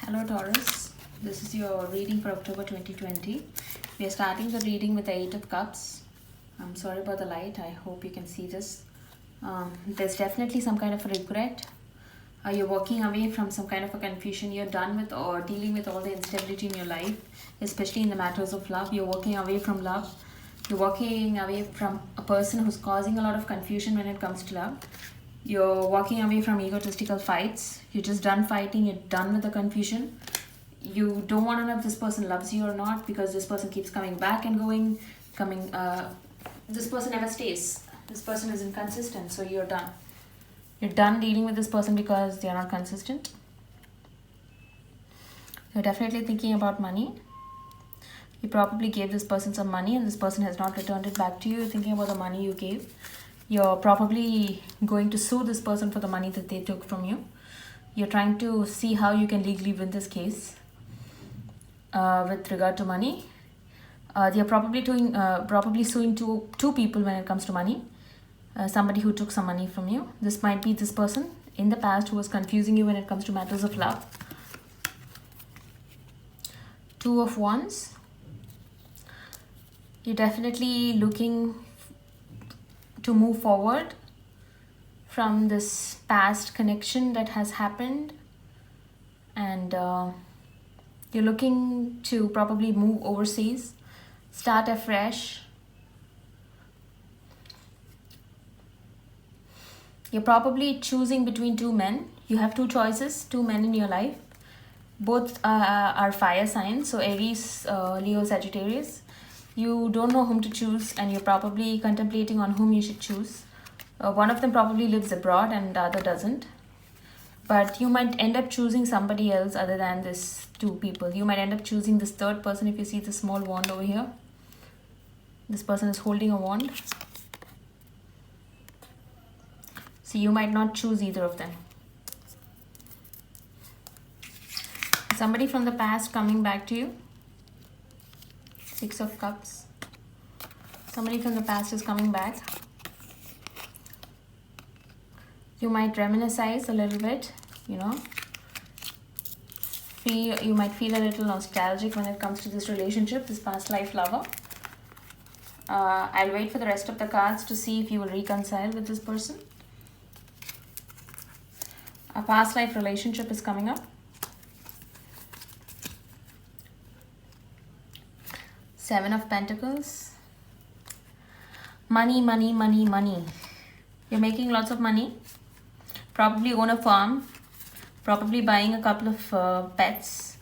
Hello Taurus, this is your reading for October 2020. We are starting the reading with the Eight of Cups. I'm sorry about the light, I hope you can see this. There's definitely some kind of a regret. You're walking away from some kind of a confusion. You're done with or dealing with all the instability in your life, especially in the matters of love. You're walking away from love. You're walking away from a person who's causing a lot of confusion when it comes to love. You're walking away from egotistical fights. You're just done fighting. You're done with the confusion. You don't want to know if this person loves you or not, because this person keeps coming back and going. This person never stays. This person is inconsistent. So you're done. You're done dealing with this person because they are not consistent. You're definitely thinking about money. You probably gave this person some money and this person has not returned it back to you. You're thinking about the money you gave. You're probably going to sue this person for the money that they took from you. You're trying to see how you can legally win this case with regard to money. They're probably suing two people when it comes to money. Somebody who took some money from you. This might be this person in the past who was confusing you when it comes to matters of love. Two of Wands. You're definitely looking to move forward from this past connection that has happened, and you're looking to probably move overseas, start afresh. You're probably choosing between two men. You have two choices, two men in your life. Both are fire signs, so Aries, Leo, Sagittarius. You don't know whom to choose and you're probably contemplating on whom you should choose. One of them probably lives abroad and the other doesn't. But you might end up choosing somebody else other than these two people. You might end up choosing this third person. If you see the small wand over here, this person is holding a wand. So you might not choose either of them. Somebody from the past coming back to you. Six of Cups. Somebody from the past is coming back. You might reminisce a little bit, you know. You might feel a little nostalgic when it comes to this relationship, this past life lover. I'll wait for the rest of the cards to see if you will reconcile with this person. A past life relationship is coming up. Seven of Pentacles. Money, money, money, money. You're making lots of money. Probably own a farm. Probably buying a couple of pets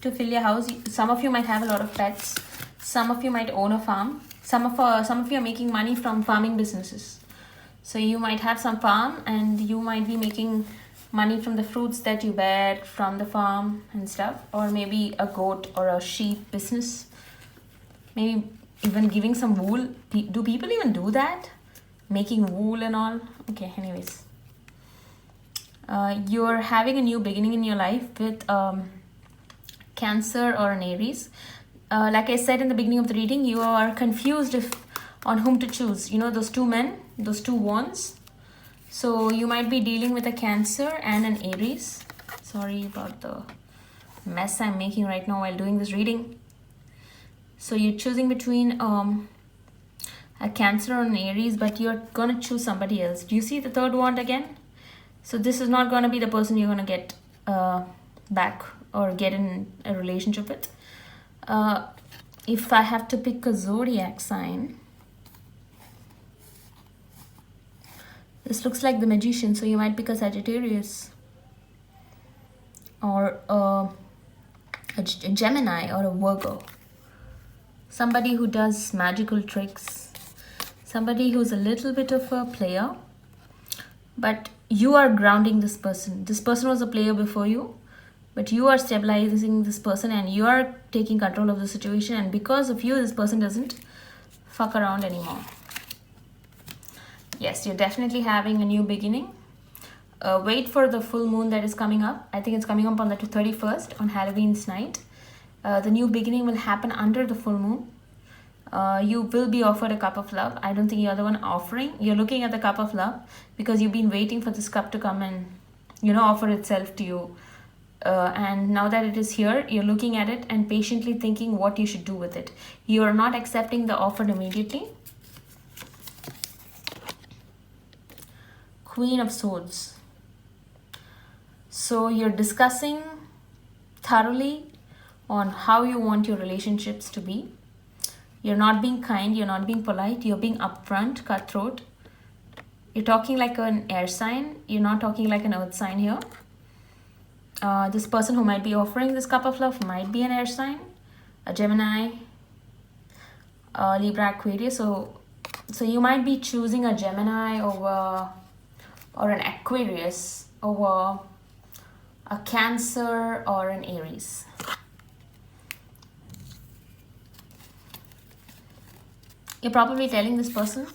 to fill your house. Some of you might have a lot of pets. Some of you might own a farm. Some of you are making money from farming businesses. So you might have some farm and you might be making money from the fruits that you bear from the farm and stuff. Or maybe a goat or a sheep business. Maybe even giving some wool. Do people even do that? Making wool and all? Okay, anyways. You're having a new beginning in your life with Cancer or an Aries. Like I said in the beginning of the reading, you are confused on whom to choose. You know, those two men, those two wands. So you might be dealing with a Cancer and an Aries. Sorry about the mess I'm making right now while doing this reading. So you're choosing between a Cancer or an Aries, but you're going to choose somebody else. Do you see the third wand again? So this is not going to be the person you're going to get back or get in a relationship with. If I have to pick a zodiac sign, this looks like the Magician. So you might pick a Sagittarius or a Gemini or a Virgo. Somebody who does magical tricks. Somebody who's a little bit of a player. But you are grounding this person. This person was a player before you. But you are stabilizing this person and you are taking control of the situation. And because of you, this person doesn't fuck around anymore. Yes, you're definitely having a new beginning. Wait for the full moon that is coming up. I think it's coming up on the 31st on Halloween's night. The new beginning will happen under the full moon. You will be offered a cup of love. I don't think you're the one offering. You're looking at the cup of love because you've been waiting for this cup to come and, you know, offer itself to you. and now that it is here, you're looking at it and patiently thinking what you should do with it. You're not accepting the offer immediately. Queen of Swords. So you're discussing thoroughly on how you want your relationships to be. You're not being kind, you're not being polite, you're being upfront, cutthroat. You're talking like an air sign, you're not talking like an earth sign here. This person who might be offering this cup of love might be an air sign, a Gemini, Libra, Aquarius. So you might be choosing a Gemini over, or an Aquarius over a Cancer or an Aries. You're probably telling this person,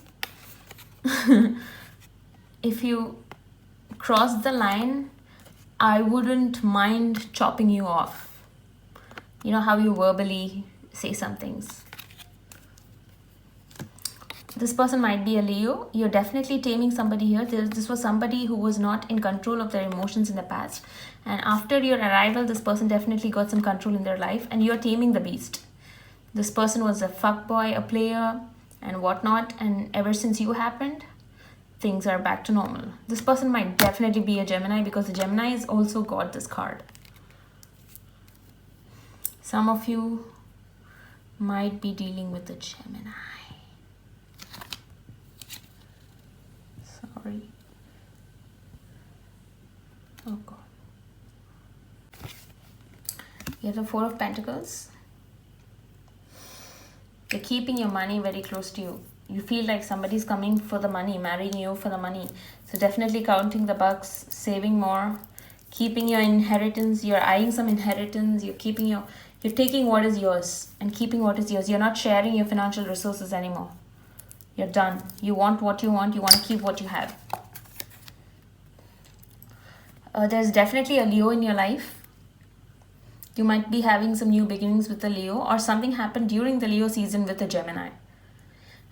if you cross the line, I wouldn't mind chopping you off. You know how you verbally say some things. This person might be a Leo. You're definitely taming somebody here. This was somebody who was not in control of their emotions in the past. And after your arrival, this person definitely got some control in their life and you're taming the beast. This person was a fuckboy, a player, and whatnot. And ever since you happened, things are back to normal. This person might definitely be a Gemini because the Gemini has also got this card. Some of you might be dealing with a Gemini. Sorry. Oh God. You have the Four of Pentacles. You're keeping your money very close to you. You feel like somebody's coming for the money, marrying you for the money. So definitely counting the bucks, saving more, keeping your inheritance. You're eyeing some inheritance. You're taking what is yours and keeping what is yours. You're not sharing your financial resources anymore. You're done. You want what you want. You want to keep what you have. There's definitely a Leo in your life. You might be having some new beginnings with a Leo, or something happened during the Leo season with a Gemini.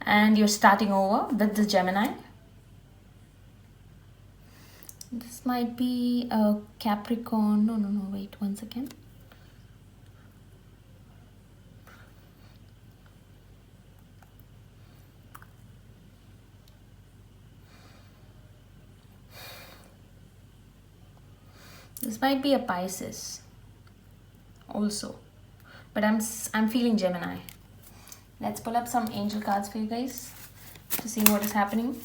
And you're starting over with this Gemini. This might be a Capricorn. No, wait one second. This might be a Pisces also, but I'm feeling Gemini. Let's pull up some angel cards for you guys to see what is happening.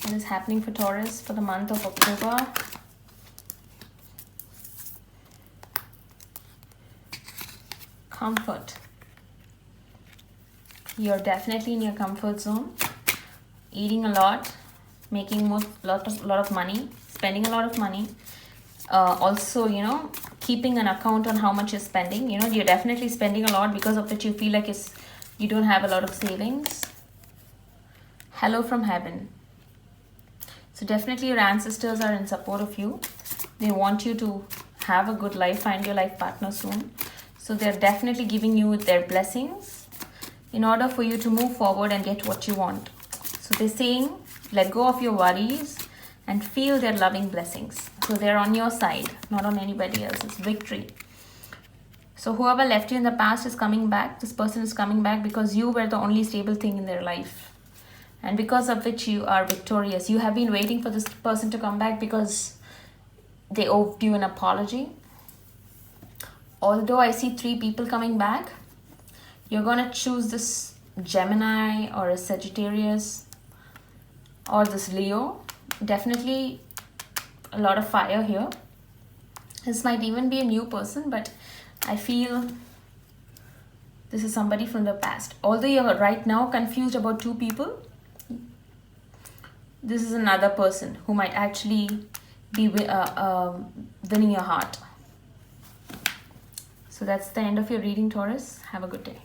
What is happening for Taurus for the month of October? Comfort. You're definitely in your comfort zone, eating a lot, making a lot of money, spending a lot of money. Also, keeping an account on how much you're spending. You're definitely spending a lot, because of which you feel like you don't have a lot of savings. Hello from heaven. So definitely your ancestors are in support of you. They want you to have a good life, find your life partner soon. So they're definitely giving you their blessings in order for you to move forward and get what you want. So they're saying, let go of your worries and feel their loving blessings. So they're on your side, not on anybody else's. Victory. So whoever left you in the past is coming back. This person is coming back because you were the only stable thing in their life, and because of which you are victorious. You have been waiting for this person to come back because they owed you an apology. Although I see 3 people coming back, you're going to choose this Gemini or a Sagittarius or this Leo. Definitely a lot of fire here. This might even be a new person, but I feel this is somebody from the past. Although you're right now confused about 2 people, this is another person who might actually be winning your heart. So that's the end of your reading, Taurus. Have a good day.